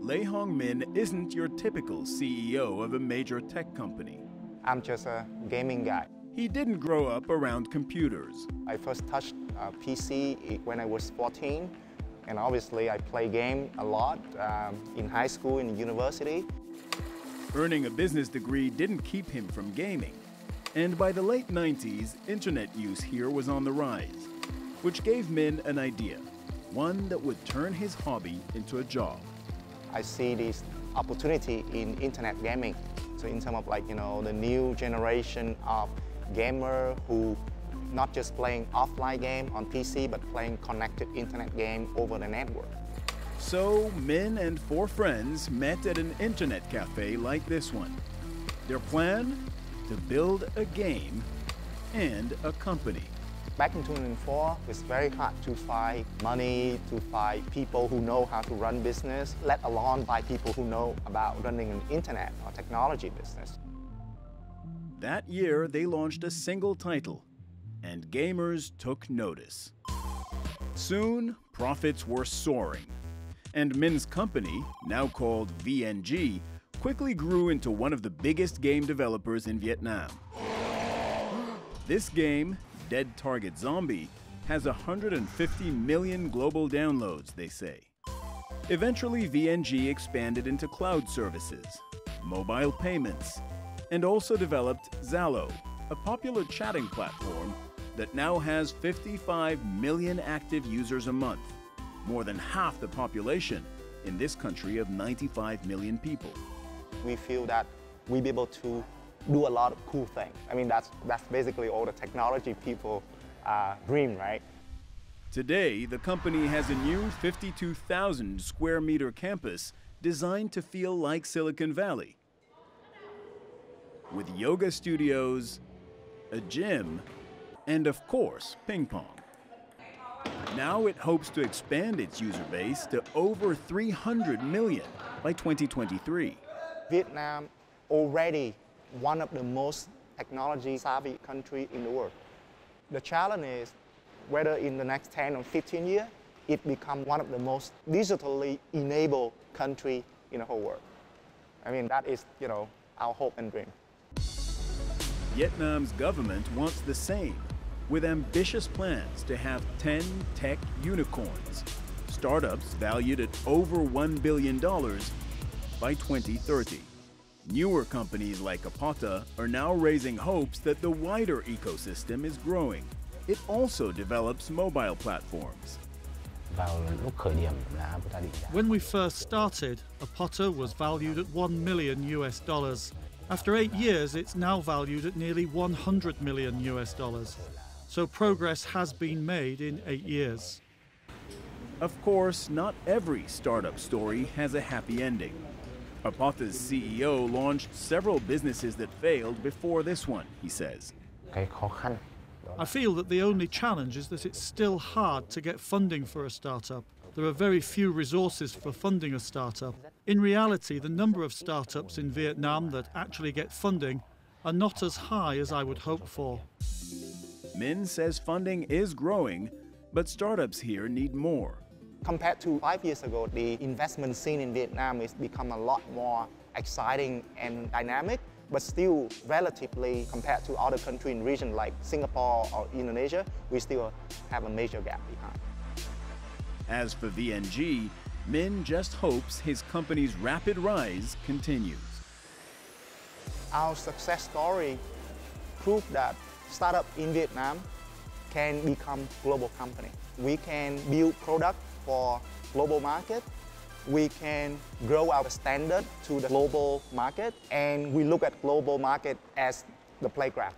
Lê Hồng Minh isn't your typical CEO of a major tech company. I'm just a gaming guy. He didn't grow up around computers. I first touched a PC when I was 14, and obviously I play game a lot in high school and university. Earning a business degree didn't keep him from gaming. And by the late 90s, internet use here was on the rise, which gave Minh an idea, one that would turn his hobby into a job. I see this opportunity in internet gaming. So in terms of the new generation of gamer who not just playing offline game on PC, but playing connected internet game over the network. So Minh and 4 friends met at an internet cafe like this one. Their plan? To build a game and a company. Back in 2004, it was very hard to find money, to find people who know how to run business, let alone by people who know about running an internet or technology business. That year, they launched a single title, and gamers took notice. Soon, profits were soaring, and Minh's company, now called VNG, quickly grew into one of the biggest game developers in Vietnam. This game, Dead Target Zombie, has 150 million global downloads, they say. Eventually, VNG expanded into cloud services, mobile payments, and also developed Zalo, a popular chatting platform that now has 55 million active users a month, more than half the population in this country of 95 million people. We feel that we'll be able to do a lot of cool things. I mean, that's basically all the technology people dream, right? Today, the company has a new 52,000 square meter campus designed to feel like Silicon Valley, with yoga studios, a gym, and of course, ping pong. Now it hopes to expand its user base to over 300 million by 2023. Vietnam already one of the most technology-savvy country in the world. The challenge is whether in the next 10 or 15 years, it becomes one of the most digitally enabled country in the whole world. I mean, that is, our hope and dream. Vietnam's government wants the same, with ambitious plans to have 10 tech unicorns, startups valued at over $1 billion by 2030. Newer companies like Apota are now raising hopes that the wider ecosystem is growing. It also develops mobile platforms. When we first started, Apota was valued at $1 million US. After 8 years, it's now valued at nearly $100 million US. So progress has been made in 8 years. Of course, not every startup story has a happy ending. Apota's CEO launched several businesses that failed before this one, he says. I feel that the only challenge is that it's still hard to get funding for a startup. There are very few resources for funding a startup. In reality, the number of startups in Vietnam that actually get funding are not as high as I would hope for. Minh says funding is growing, but startups here need more. Compared to 5 years ago, the investment scene in Vietnam has become a lot more exciting and dynamic, but still relatively compared to other countries in the region like Singapore or Indonesia, we still have a major gap behind. As for VNG, Minh just hopes his company's rapid rise continues. Our success story proves that startup in Vietnam can become global company. We can build product for global market. We can grow our standard to the global market, and we look at global market as the playground.